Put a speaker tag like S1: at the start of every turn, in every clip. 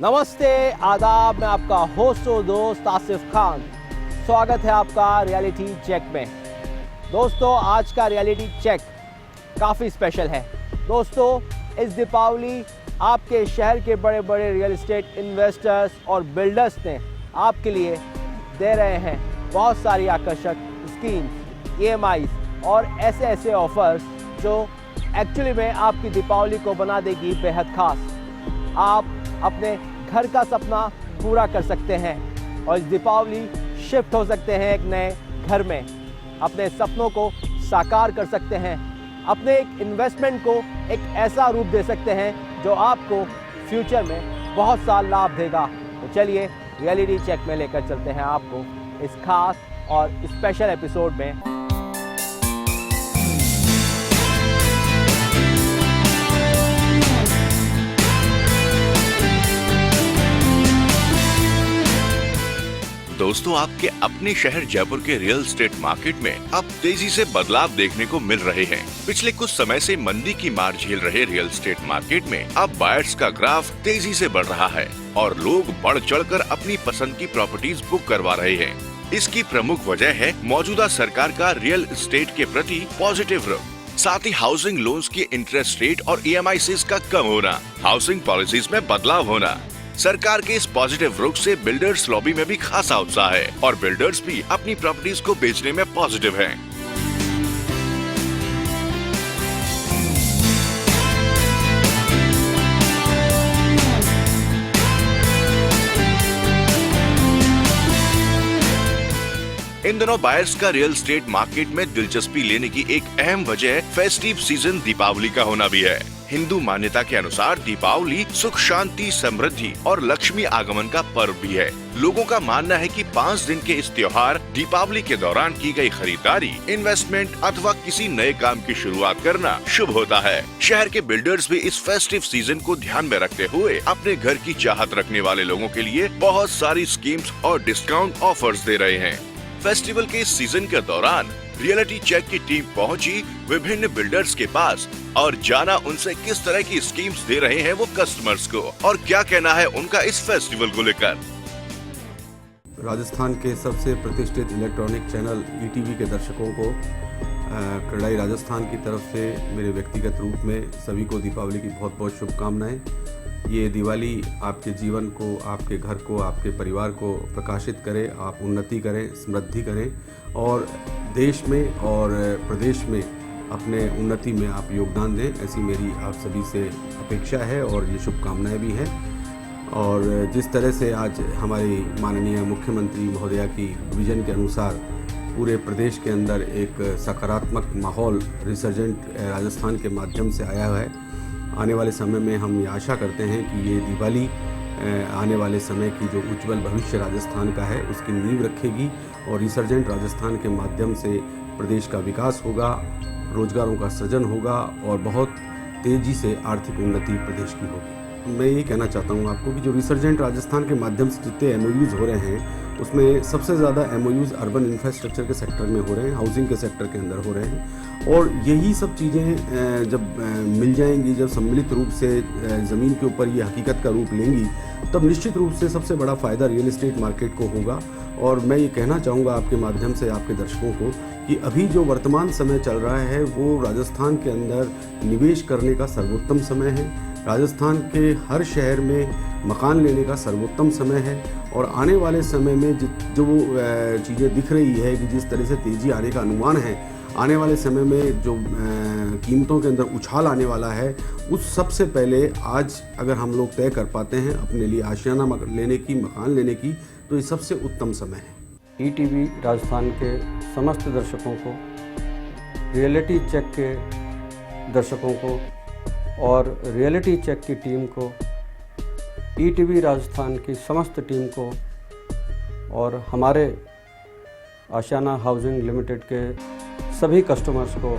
S1: नमस्ते, आदाब। मैं आपका होस्ट और दोस्त आसिफ खान। स्वागत है आपका रियलिटी चेक में। दोस्तों, आज का रियलिटी चेक काफ़ी स्पेशल है। दोस्तों, इस दीपावली आपके शहर के बड़े बड़े रियल एस्टेट इन्वेस्टर्स और बिल्डर्स ने आपके लिए दे रहे हैं बहुत सारी आकर्षक स्कीम्स, EMIs और ऐसे ऑफर्स जो एक्चुअली में आपकी दीपावली को बना देगी बेहद खास। आप अपने घर का सपना पूरा कर सकते हैं और इस दीपावली शिफ्ट हो सकते हैं एक नए घर में। अपने सपनों को साकार कर सकते हैं, अपने एक इन्वेस्टमेंट को एक ऐसा रूप दे सकते हैं जो आपको फ्यूचर में बहुत सा लाभ देगा। तो चलिए रियलिटी चेक में लेकर चलते हैं आपको इस खास और स्पेशल एपिसोड में।
S2: दोस्तों, आपके अपने शहर जयपुर के रियल एस्टेट मार्केट में अब तेजी से बदलाव देखने को मिल रहे हैं। पिछले कुछ समय से मंदी की मार झेल रहे रियल एस्टेट मार्केट में अब बायर्स का ग्राफ तेजी से बढ़ रहा है और लोग बढ़ चढ़कर अपनी पसंद की प्रॉपर्टीज बुक करवा रहे हैं। इसकी प्रमुख वजह है मौजूदा सरकार का रियल एस्टेट के प्रति पॉजिटिव रुख, साथ ही हाउसिंग लोन्स की इंटरेस्ट रेट और EMIs का कम होना, हाउसिंग पॉलिसीज में बदलाव होना। सरकार के इस पॉजिटिव रुख से बिल्डर्स लॉबी में भी खासा उत्साह है और बिल्डर्स भी अपनी प्रॉपर्टीज को बेचने में पॉजिटिव हैं। इन दिनों बायर्स का रियल एस्टेट मार्केट में दिलचस्पी लेने की एक अहम वजह फेस्टिव सीजन दीपावली का होना भी है। हिंदू मान्यता के अनुसार दीपावली सुख, शांति, समृद्धि और लक्ष्मी आगमन का पर्व भी है। लोगों का मानना है कि 5 दिन के इस त्योहार दीपावली के दौरान की गई खरीदारी, इन्वेस्टमेंट अथवा किसी नए काम की शुरुआत करना शुभ होता है। शहर के बिल्डर्स भी इस फेस्टिव सीजन को ध्यान में रखते हुए अपने घर की चाहत रखने वाले लोगों के लिए बहुत सारी स्कीम्स और डिस्काउंट ऑफर्स दे रहे हैं। फेस्टिवल के इस सीजन के दौरान रियलिटी चेक की टीम पहुंची विभिन्न बिल्डर्स के पास और जाना उनसे किस तरह की स्कीम्स दे रहे हैं वो कस्टमर्स को और क्या कहना है उनका इस फेस्टिवल को लेकर।
S3: राजस्थान के सबसे प्रतिष्ठित इलेक्ट्रॉनिक चैनल ETV के दर्शकों को क्रेडाई राजस्थान की तरफ से मेरे व्यक्तिगत रूप में सभी को दीपावली की बहुत बहुत शुभकामनाएं। ये दिवाली आपके जीवन को, आपके घर को, आपके परिवार को प्रकाशित करे, आप उन्नति करें, समृद्धि करें और देश में और प्रदेश में अपने उन्नति में आप योगदान दें, ऐसी मेरी आप सभी से अपेक्षा है और ये शुभकामनाएं भी हैं। और जिस तरह से आज हमारी माननीय मुख्यमंत्री महोदया की विजन के अनुसार पूरे प्रदेश के अंदर एक सकारात्मक माहौल रिसर्जेंट राजस्थान के माध्यम से आया है, आने वाले समय में हम ये आशा करते हैं कि ये दिवाली आने वाले समय की जो उज्जवल भविष्य राजस्थान का है उसकी नींव रखेगी और रिसर्जेंट राजस्थान के माध्यम से प्रदेश का विकास होगा, रोजगारों का सृजन होगा और बहुत तेज़ी से आर्थिक उन्नति प्रदेश की होगी। मैं ये कहना चाहता हूँ आपको कि जो रिसर्जेंट राजस्थान के माध्यम से जितने MOUs हो रहे हैं उसमें सबसे ज़्यादा MOUs अर्बन इंफ्रास्ट्रक्चर के सेक्टर में हो रहे हैं, हाउसिंग के सेक्टर के अंदर हो रहे हैं और यही सब चीज़ें जब मिल जाएंगी, जब सम्मिलित रूप से ज़मीन के ऊपर ये हकीकत का रूप लेंगी, तब निश्चित रूप से सबसे बड़ा फ़ायदा रियल एस्टेट मार्केट को होगा। और मैं ये कहना चाहूँगा आपके माध्यम से आपके दर्शकों को कि अभी जो वर्तमान समय चल रहा है वो राजस्थान के अंदर निवेश करने का सर्वोत्तम समय है। राजस्थान के हर शहर में मकान लेने का सर्वोत्तम समय है और आने वाले समय में जो चीज़ें दिख रही है कि जिस तरह से तेज़ी आने का अनुमान है, आने वाले समय में जो कीमतों के अंदर उछाल आने वाला है, उस सबसे पहले आज अगर हम लोग तय कर पाते हैं अपने लिए आशियाना लेने की, मकान लेने की, तो ये सबसे उत्तम समय है।
S4: ETV राजस्थान के समस्त दर्शकों को, रियलिटी चेक के दर्शकों को और रियलिटी चेक की टीम को, ETV राजस्थान की समस्त टीम को और हमारे आशियाना हाउसिंग लिमिटेड के सभी कस्टमर्स को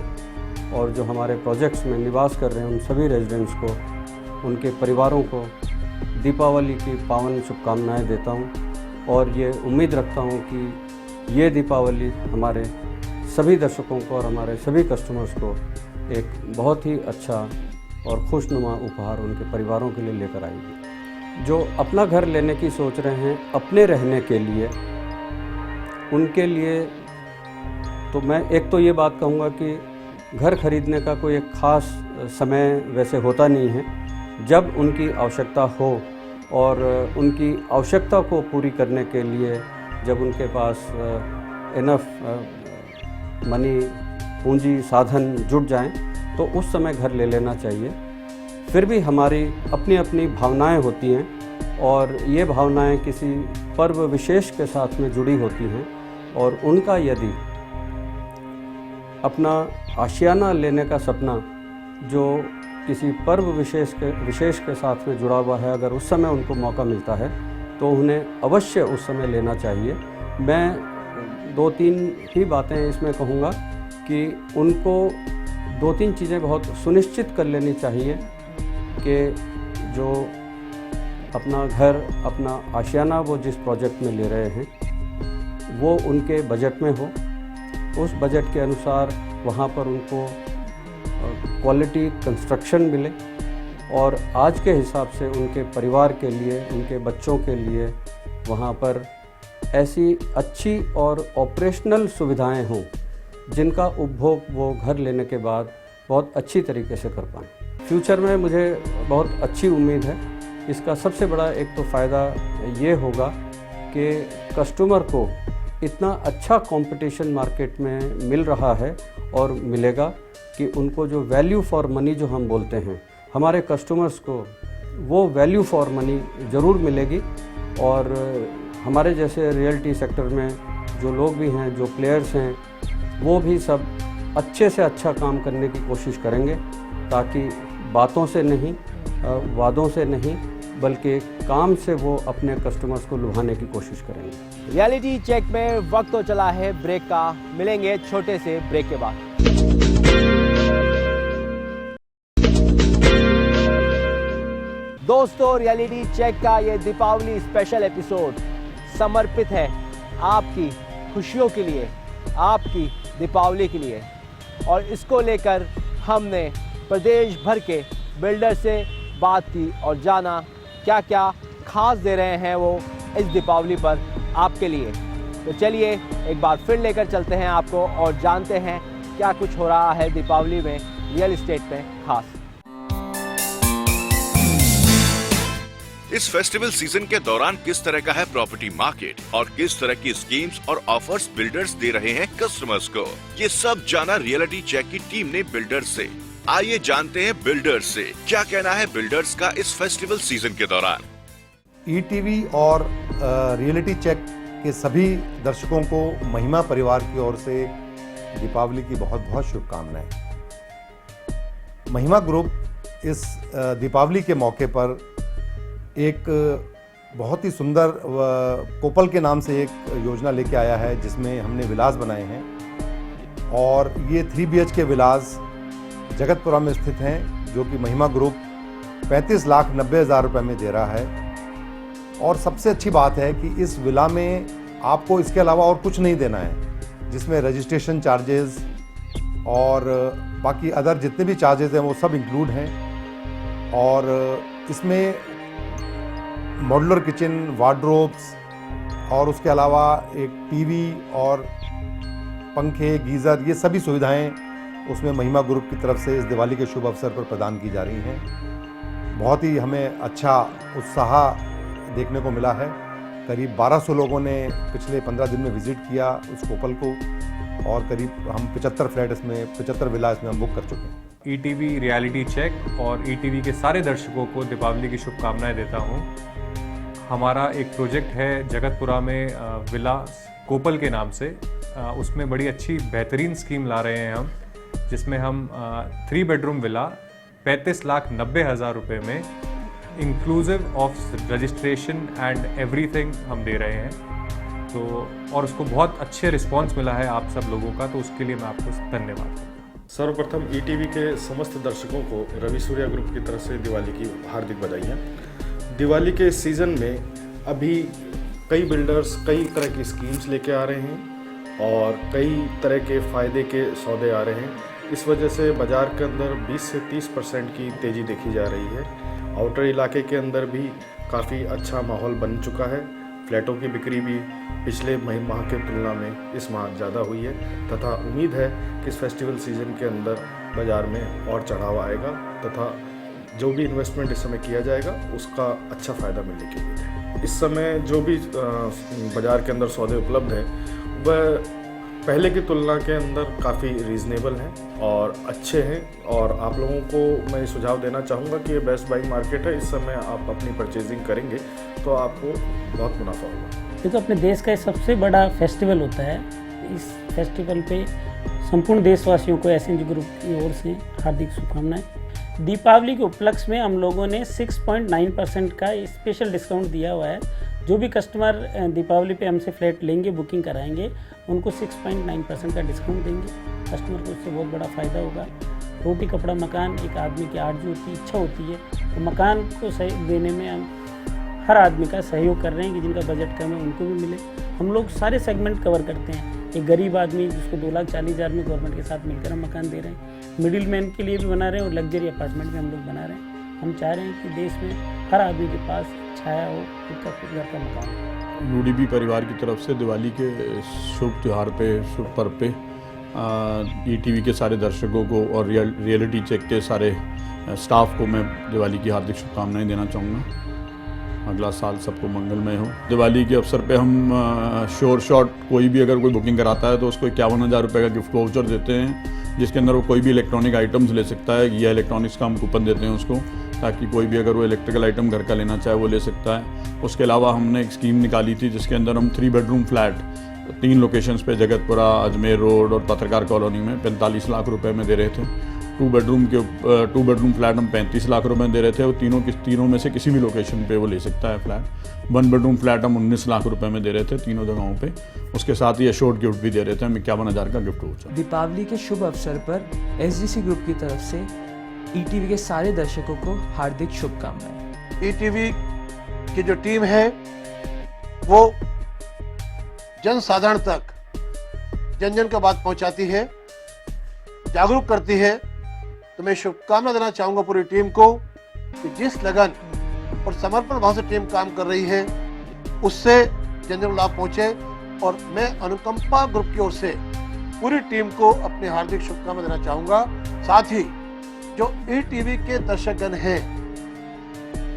S4: और जो हमारे प्रोजेक्ट्स में निवास कर रहे हैं उन सभी रेजिडेंट्स को, उनके परिवारों को दीपावली की पावन शुभकामनाएं देता हूं और ये उम्मीद रखता हूं कि ये दीपावली हमारे सभी दर्शकों को और हमारे सभी कस्टमर्स को एक बहुत ही अच्छा और खुशनुमा उपहार उनके परिवारों के लिए लेकर आएगी। जो अपना घर लेने की सोच रहे हैं अपने रहने के लिए, उनके लिए तो मैं एक तो ये बात कहूँगा कि घर खरीदने का कोई एक ख़ास समय वैसे होता नहीं है। जब उनकी आवश्यकता हो और उनकी आवश्यकता को पूरी करने के लिए जब उनके पास इनफ मनी, पूंजी, साधन जुट जाएं, तो उस समय घर ले लेना चाहिए। फिर भी हमारी अपनी अपनी भावनाएं होती हैं और ये भावनाएं किसी पर्व विशेष के साथ में जुड़ी होती हैं और उनका यदि अपना आशियाना लेने का सपना जो किसी पर्व विशेष के साथ में जुड़ा हुआ है, अगर उस समय उनको मौका मिलता है तो उन्हें अवश्य उस समय लेना चाहिए। मैं 2-3 ही बातें इसमें कहूँगा कि उनको 2-3 चीज़ें बहुत सुनिश्चित कर लेनी चाहिए कि जो अपना घर, अपना आशियाना वो जिस प्रोजेक्ट में ले रहे हैं वो उनके बजट में हो, उस बजट के अनुसार वहाँ पर उनको क्वालिटी कंस्ट्रक्शन मिले और आज के हिसाब से उनके परिवार के लिए, उनके बच्चों के लिए वहाँ पर ऐसी अच्छी और ऑपरेशनल सुविधाएं हों जिनका उपभोग वो घर लेने के बाद बहुत अच्छी तरीके से कर पाएँ। फ्यूचर में मुझे बहुत अच्छी उम्मीद है। इसका सबसे बड़ा एक तो फ़ायदा ये होगा कि कस्टमर को इतना अच्छा कंपटीशन मार्केट में मिल रहा है और मिलेगा कि उनको जो वैल्यू फॉर मनी जो हम बोलते हैं, हमारे कस्टमर्स को वो वैल्यू फॉर मनी ज़रूर मिलेगी। और हमारे जैसे रियल्टी सेक्टर में जो लोग भी हैं, जो प्लेयर्स हैं, वो भी सब अच्छे से अच्छा काम करने की कोशिश करेंगे ताकि बातों से नहीं, वादों से नहीं, बल्कि काम से वो अपने कस्टमर्स को लुभाने की कोशिश करेंगे।
S1: रियलिटी चेक में वक्त तो चला है ब्रेक का, मिलेंगे छोटे से ब्रेक के बाद। दोस्तों, रियलिटी चेक का ये दीपावली स्पेशल एपिसोड समर्पित है आपकी खुशियों के लिए, आपकी दीपावली के लिए। और इसको लेकर हमने प्रदेश भर के बिल्डर से बात की और जाना क्या क्या खास दे रहे हैं वो इस दीपावली पर आपके लिए। तो चलिए एक बार फिर लेकर चलते हैं आपको और जानते हैं क्या कुछ हो रहा है दीपावली में रियल एस्टेट में खास।
S2: इस फेस्टिवल सीजन के दौरान किस तरह का है प्रॉपर्टी मार्केट और किस तरह की स्कीम्स और ऑफर्स बिल्डर्स दे रहे हैं कस्टमर्स को, ये सब जाना रियलिटी चेक की टीम ने बिल्डर्स से। आइए जानते हैं बिल्डर्स से क्या कहना है बिल्डर्स का इस फेस्टिवल सीजन के दौरान।
S5: ईटीवी और रियलिटी चेक के सभी दर्शकों को महिमा परिवार की ओर से दीपावली की बहुत बहुत शुभकामनाएं। महिमा ग्रुप इस दीपावली के मौके पर एक बहुत ही सुंदर कोपल के नाम से एक योजना लेके आया है जिसमें हमने विलास बनाए हैं और ये 3 BHK विलास जगतपुरा में स्थित हैं जो कि महिमा ग्रुप 35,90,000 रुपये में दे रहा है। और सबसे अच्छी बात है कि इस विला में आपको इसके अलावा और कुछ नहीं देना है, जिसमें रजिस्ट्रेशन चार्जेस और बाकी अदर जितने भी चार्जेस हैं वो सब इंक्लूड हैं। और इसमें मॉड्यूलर किचन, वार्डरोब्स और उसके अलावा एक टीवी और पंखे, गीज़र, ये सभी सुविधाएं उसमें महिमा ग्रुप की तरफ से इस दिवाली के शुभ अवसर पर प्रदान की जा रही हैं। बहुत ही हमें अच्छा उत्साह देखने को मिला है। करीब 1200 लोगों ने पिछले 15 दिन में विज़िट किया उस कोपल को और करीब हम 75 फ्लैट इसमें 75 विला इसमें हम बुक कर चुके हैं।
S6: ईटीवी रियलिटी चेक और ईटीवी के सारे दर्शकों को दीपावली की शुभकामनाएं देता हूं। हमारा एक प्रोजेक्ट है जगतपुरा में विला कोपल के नाम से, उसमें बड़ी अच्छी बेहतरीन स्कीम ला रहे हैं हम, जिसमें हम 3 बेडरूम विला 35,90,000 रुपये में inclusive of registration and everything हम दे रहे हैं। तो और उसको बहुत अच्छे रिस्पांस मिला है आप सब लोगों का, तो उसके लिए मैं आपको धन्यवाद करता हूँ।
S7: सर्वप्रथम ईटीवी के समस्त दर्शकों को रवि सूर्या ग्रुप की तरफ से दिवाली की हार्दिक बधाइयाँ। दिवाली के सीज़न में अभी कई बिल्डर्स कई तरह की स्कीम्स लेके आ रहे हैं और कई तरह के फ़ायदे के सौदे आ रहे हैं। इस वजह से बाज़ार के अंदर 20 से 30% की तेज़ी देखी जा रही है। आउटर इलाके के अंदर भी काफ़ी अच्छा माहौल बन चुका है। फ्लैटों की बिक्री भी पिछले माह के तुलना में इस माह ज़्यादा हुई है तथा उम्मीद है कि इस फेस्टिवल सीज़न के अंदर बाज़ार में और चढ़ाव आएगा तथा जो भी इन्वेस्टमेंट इस समय किया जाएगा उसका अच्छा फ़ायदा मिलने की उम्मीद है। इस समय जो भी बाज़ार के अंदर सौदे उपलब्ध हैं वह पहले की तुलना के अंदर काफ़ी रीज़नेबल हैं और अच्छे हैं और आप लोगों को मैं सुझाव देना चाहूँगा कि ये बेस्ट बाइंग मार्केट है। इस समय आप अपनी परचेजिंग करेंगे तो आपको बहुत मुनाफा होगा।
S8: ये तो अपने देश का सबसे बड़ा फेस्टिवल होता है। इस फेस्टिवल पे संपूर्ण देशवासियों को एसएनजी ग्रुप की ओर से हार्दिक शुभकामनाएं। दीपावली के उपलक्ष्य में हम लोगों ने 6.9% का स्पेशल डिस्काउंट दिया हुआ है। जो भी कस्टमर दीपावली पे हमसे फ्लैट लेंगे, बुकिंग कराएंगे, उनको 6.9% का डिस्काउंट देंगे। कस्टमर को उससे बहुत बड़ा फ़ायदा होगा। रोटी कपड़ा मकान एक आदमी की आरज़ू होती है, इच्छा होती है, तो मकान को सही देने में हम हर आदमी का सहयोग कर रहे हैं कि जिनका बजट कम है उनको भी मिले। हम लोग सारे सेगमेंट कवर करते हैं। एक गरीब आदमी जिसको 2,40,000 में गवर्नमेंट के साथ मिलकर हम मकान दे रहे हैं, मिडिल मैन के लिए भी बना रहे हैं और लग्जरी अपार्टमेंट भी हम लोग बना रहे हैं। हम चाह रहे हैं कि देश में हर आदमी के पास छाया हो, खुद का घर का मकान।
S9: यूडीपी परिवार की तरफ से दिवाली के शुभ त्यौहार पे, शुभ पर्व पे ईटीवी के सारे दर्शकों को और रियलिटी चेक के सारे स्टाफ को मैं दिवाली की हार्दिक शुभकामनाएं देना चाहूँगा। अगला साल सबको मंगलमय हो। दिवाली के अवसर पे हम श्योर शॉट कोई भी अगर कोई बुकिंग कराता है तो उसको 51,000 रुपये का गिफ्ट वाउचर देते हैं, जिसके अंदर वो कोई भी इलेक्ट्रॉनिक आइटम्स ले सकता है या इलेक्ट्रॉनिक्स का हम कूपन देते हैं उसको, ताकि कोई भी अगर वो इलेक्ट्रिकल आइटम घर का लेना चाहे वो ले सकता है। उसके अलावा हमने एक स्कीम निकाली थी जिसके अंदर हम 3 बेडरूम फ्लैट 3 लोकेशंस पे जगतपुरा, अजमेर रोड और पत्रकार कॉलोनी में 45 लाख रुपए में दे रहे थे। 2 बेडरूम फ्लैट हम 35 लाख रुपए में दे रहे थे और तीनों में से किसी भी लोकेशन पे वो ले सकता है फ्लैट। 1 बेडरूम फ्लैट हम 19 लाख रुपए में दे रहे थे तीनों जगहों पे। उसके साथ ही एश्योर्ड गिफ्ट भी दे रहे थे हम 51,000 का गिफ्ट वाउचर।
S10: दीपावली के शुभ अवसर पर एसजीसी ग्रुप की तरफ से ईटीवी के सारे दर्शकों को हार्दिक शुभकामनाएं।
S11: ईटीवी की जो टीम है वो जन साधारण तक जन जन का बात पहुंचाती है, जागरूक करती है। तो मैं शुभकामना देना चाहूंगा पूरी टीम को कि जिस लगन और समर्पण भाव से टीम काम कर रही है उससे जन जन लाभ पहुंचे। और मैं अनुकंपा ग्रुप की ओर से पूरी टीम को अपनी हार्दिक शुभकामना देना चाहूंगा। साथ ही जो ईटीवी के दर्शकगण हैं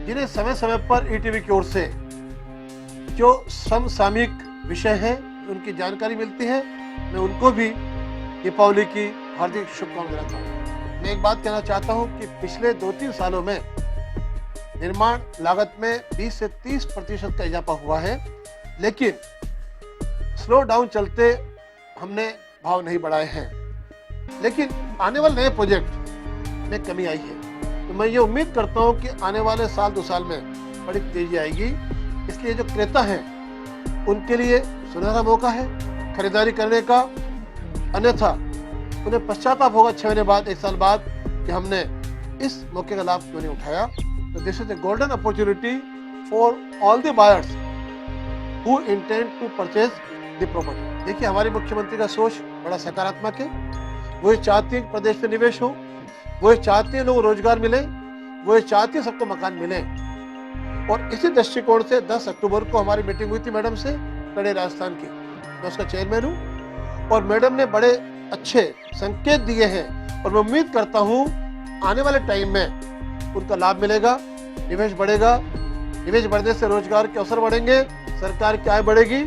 S11: जिन्हें समय समय पर ईटीवी की ओर से जो समसामयिक विषय है उनकी जानकारी मिलती है, मैं उनको भी दीपावली की हार्दिक शुभकामनाएं देना चाहूँगा। मैं एक बात कहना चाहता हूँ कि पिछले 2-3 सालों में निर्माण लागत में 20 से 30% का इजाफा हुआ है, लेकिन स्लो डाउन चलते हमने भाव नहीं बढ़ाए हैं। लेकिन आने वाले नए प्रोजेक्ट में कमी आई है, तो मैं ये उम्मीद करता हूँ कि आने वाले साल 2 साल में बड़ी तेजी आएगी। इसलिए जो क्रेता हैं उनके लिए सुनहरा मौका है खरीदारी करने का, अन्यथा उन्हें पश्चाताप होगा 6 महीने बाद, 1 साल बाद कि हमने इस मौके का लाभ क्यों नहीं उठाया। तो this is a golden opportunity for all the buyers who intend to purchase the property. देखिए हमारे मुख्यमंत्री का सोच बड़ा सकारात्मक है। वो ये चाहते हैं कि प्रदेश में निवेश हो, वो ये चाहते हैं लोग रोजगार मिले, वो ये चाहते हैं सबको मकान मिले। और इसी दृष्टिकोण से 10 अक्टूबर को हमारी मीटिंग हुई थी मैडम से, कड़े राजस्थान की, मैं उसका चेयरमैन हूँ। और मैडम ने बड़े अच्छे संकेत दिए हैं और मैं उम्मीद करता हूँ आने वाले टाइम में उनका लाभ मिलेगा, निवेश बढ़ेगा, निवेश बढ़ने से रोजगार के अवसर बढ़ेंगे, सरकार की आय बढ़ेगी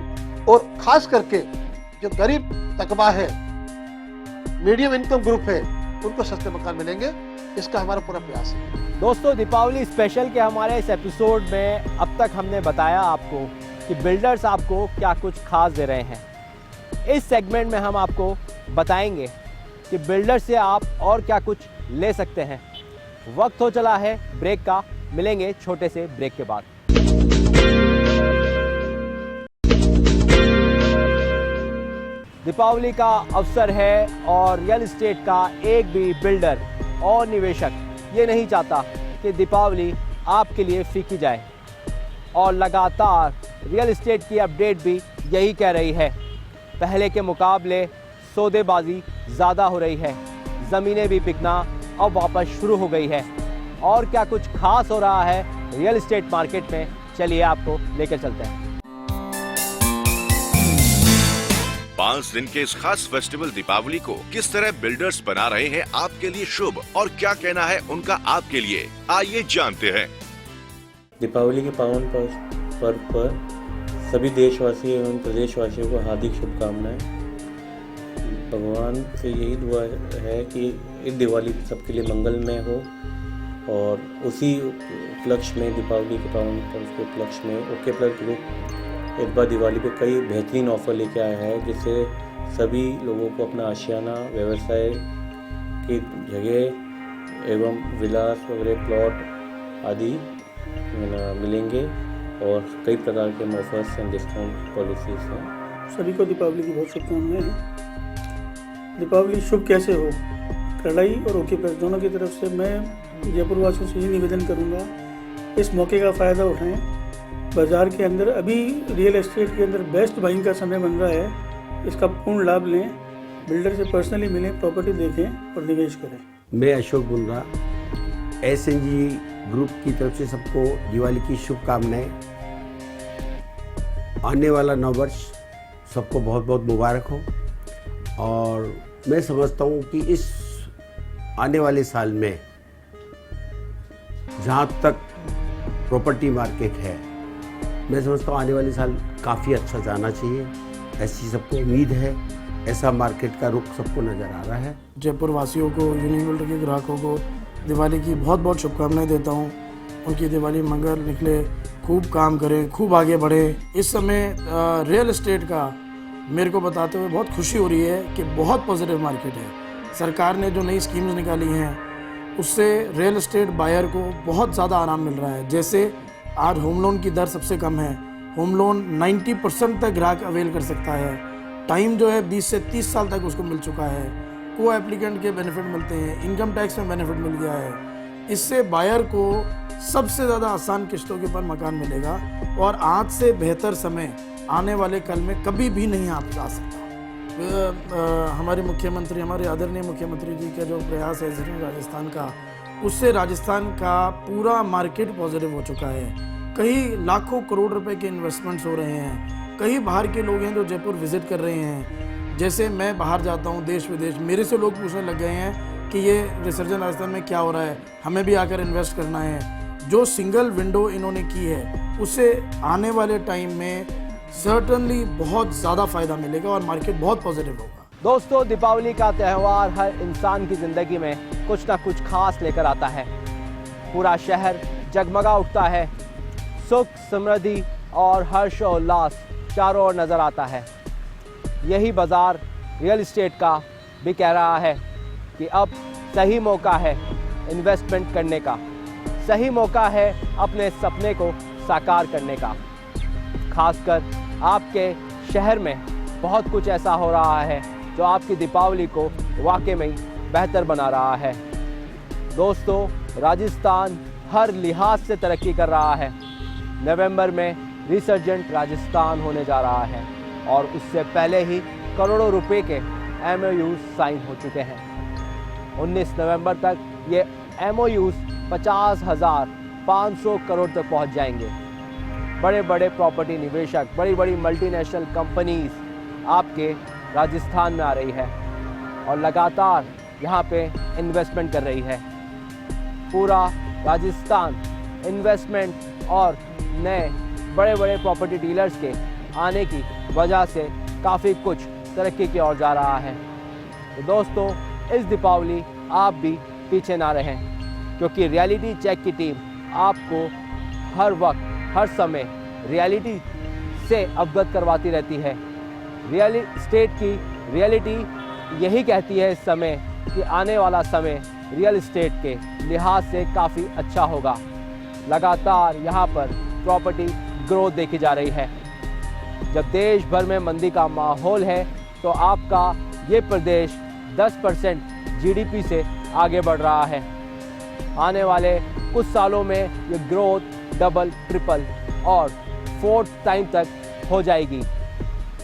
S11: और खास करके जो गरीब तबका है, मीडियम इनकम ग्रुप है, उनको सस्ते मकान मिलेंगे। इसका हमारा पूरा प्रयास है।
S1: दोस्तों, दीपावली स्पेशल के हमारे इस एपिसोड में अब तक हमने बताया आपको कि बिल्डर्स आपको क्या कुछ खास दे रहे हैं। इस सेगमेंट में हम आपको बताएंगे कि बिल्डर से आप और क्या कुछ ले सकते हैं। वक्त हो चला है ब्रेक का, मिलेंगे छोटे से ब्रेक के बाद। दीपावली का अवसर है और रियल एस्टेट का एक भी बिल्डर और निवेशक ये नहीं चाहता कि दीपावली आपके लिए फीकी जाए। और लगातार रियल एस्टेट की अपडेट भी यही कह रही है, पहले के मुकाबले सौदेबाजी ज़्यादा हो रही है, ज़मीनें भी बिकना अब वापस शुरू हो गई है। और क्या कुछ खास हो रहा है रियल एस्टेट मार्केट में। चलिए आपको लेकर चलते हैं।
S2: 5 दिन के इस खास फेस्टिवल दीपावली को किस तरह बिल्डर्स बना रहे हैं आपके लिए शुभ, और क्या कहना है उनका आपके लिए, आइए जानते हैं।
S12: दीपावली के पावन पर्व पर सभी देशवासी एवं प्रदेशवासियों को हार्दिक शुभकामनाएं। भगवान से यही दुआ है कि इस दिवाली सबके लिए मंगलमय हो, और उसी उपलक्ष्य में, दीपावली के पावन पर्व के उपलक्ष्य में ओके प्लस ग्रुप इस बार दिवाली पे कई बेहतरीन ऑफर लेके आया है, जिससे सभी लोगों को अपना आशियाना, व्यवसाय की जगह एवं विलास वगैरह प्लॉट आदि मिलेंगे, और कई प्रकार के ऑफर्स एंड डिस्काउंट पॉलिसीज हैं।
S13: सभी को दीपावली की बहुत शुभकामनाएं हैं। दीपावली शुभ कैसे हो, कड़ाई और ओके प्लस दोनों की तरफ से मैं जयपुर वासियों से ही निवेदन करूंगा, इस मौके का फ़ायदा उठाएं। बाज़ार के अंदर अभी रियल एस्टेट के अंदर बेस्ट बाइंग का समय बन रहा है, इसका पूर्ण लाभ लें। बिल्डर से पर्सनली मिलें, प्रॉपर्टी देखें और निवेश करें।
S14: मैं अशोक बुंद्रा, SNG ग्रुप की तरफ से सबको दिवाली की शुभकामनाएं। आने वाला नव वर्ष सबको बहुत बहुत मुबारक हो, और मैं समझता हूँ कि इस आने वाले साल में जहाँ तक प्रॉपर्टी मार्केट है, मैं समझता हूँ आने वाले साल काफ़ी अच्छा जाना चाहिए, ऐसी सबको उम्मीद है। ऐसा मार्केट का रुख सबको नज़र आ रहा है।
S13: जयपुर वासियों को, यूनियन बिल्डर के ग्राहकों को दिवाली की बहुत बहुत शुभकामनाएं देता हूँ। उनकी दिवाली मंगल निकले, खूब काम करें, खूब आगे बढ़े। इस समय रियल एस्टेट का मेरे को बताते हुए बहुत खुशी हो रही है कि बहुत पॉजिटिव मार्केट है। सरकार ने जो नई स्कीम्स निकाली हैं, उससे रियल एस्टेट बायर को बहुत ज़्यादा आराम मिल रहा है। जैसे आज होम लोन की दर सबसे कम है, होम लोन 90% तक ग्राहक अवेल कर सकता है। टाइम जो है 20 से 30 साल तक उसको मिल चुका है। को एप्लीकेंट के बेनिफिट मिलते हैं, इनकम टैक्स में बेनिफिट मिल गया है। इससे बायर को सबसे ज़्यादा आसान किस्तों के ऊपर मकान मिलेगा, और आज से बेहतर समय आने वाले कल में कभी भी नहीं आ सकता। हमारे मुख्यमंत्री, हमारे आदरणीय मुख्यमंत्री जी का जो प्रयास है राजस्थान का, उससे राजस्थान का पूरा मार्केट पॉजिटिव हो चुका है। कई लाखों करोड़ रुपए के इन्वेस्टमेंट्स हो रहे हैं। कई बाहर के लोग हैं जो जयपुर विजिट कर रहे हैं। जैसे मैं बाहर जाता हूँ देश विदेश, मेरे से लोग पूछने लग गए हैं कि ये रिसर्जन राजस्थान में क्या हो रहा है, हमें भी आकर इन्वेस्ट करना है। जो सिंगल विंडो इन्होंने की है, उससे आने वाले टाइम में सर्टनली बहुत ज़्यादा फ़ायदा मिलेगा और मार्केट बहुत पॉजिटिव होगा।
S1: दोस्तों, दीपावली का त्यौहार हर इंसान की ज़िंदगी में कुछ ना कुछ खास लेकर आता है। पूरा शहर जगमगा उठता है, सुख, समृद्धि और हर्षोल्लास चारों ओर नज़र आता है। यही बाज़ार रियल एस्टेट का भी कह रहा है कि अब सही मौका है इन्वेस्टमेंट करने का, सही मौका है अपने सपने को साकार करने का। खासकर आपके शहर में बहुत कुछ ऐसा हो रहा है जो आपकी दीपावली को वाकई में बेहतर बना रहा है। दोस्तों, राजस्थान हर लिहाज से तरक्की कर रहा है। नवंबर में रिसर्जेंट राजस्थान होने जा रहा है, और उससे पहले ही करोड़ों रुपए के MOUs साइन हो चुके हैं। 19 नवंबर तक ये MOUs 50,500 करोड़ तक पहुंच जाएंगे। बड़े बड़े प्रॉपर्टी निवेशक, बड़ी बड़ी मल्टीनेशनल कंपनीज आपके राजस्थान में आ रही है और लगातार यहाँ पे इन्वेस्टमेंट कर रही है। पूरा राजस्थान इन्वेस्टमेंट और नए बड़े बड़े प्रॉपर्टी डीलर्स के आने की वजह से काफ़ी कुछ तरक्की की ओर जा रहा है। तो दोस्तों, इस दीपावली आप भी पीछे ना रहें, क्योंकि रियलिटी चेक की टीम आपको हर वक्त, हर समय रियलिटी से अवगत करवाती रहती है। रियल एस्टेट की रियलिटी यही कहती है इस समय कि आने वाला समय रियल एस्टेट के लिहाज से काफ़ी अच्छा होगा। लगातार यहाँ पर प्रॉपर्टी ग्रोथ देखी जा रही है। जब देश भर में मंदी का माहौल है, तो आपका ये प्रदेश 10% GDP से आगे बढ़ रहा है। आने वाले कुछ सालों में ये ग्रोथ डबल, ट्रिपल और 4th टाइम तक हो जाएगी।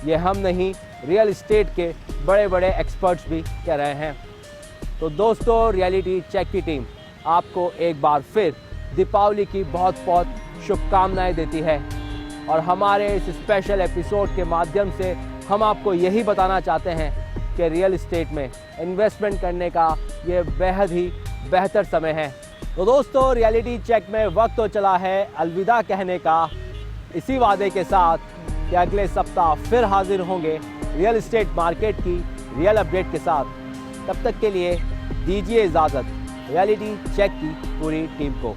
S1: ये हम नहीं, रियल एस्टेट के बड़े बड़े एक्सपर्ट्स भी कह रहे हैं। तो दोस्तों, रियलिटी चेक की टीम आपको एक बार फिर दीपावली की बहुत बहुत शुभकामनाएं देती है। और हमारे इस स्पेशल एपिसोड के माध्यम से हम आपको यही बताना चाहते हैं कि रियल एस्टेट में इन्वेस्टमेंट करने का ये बेहद ही बेहतर समय है। तो दोस्तों, रियलिटी चेक में वक्त तो चला है अलविदा कहने का, इसी वादे के साथ कि अगले सप्ताह फिर हाजिर होंगे रियल एस्टेट मार्केट की रियल अपडेट के साथ। तब तक के लिए दीजिए इजाज़त रियलिटी चेक की पूरी टीम को।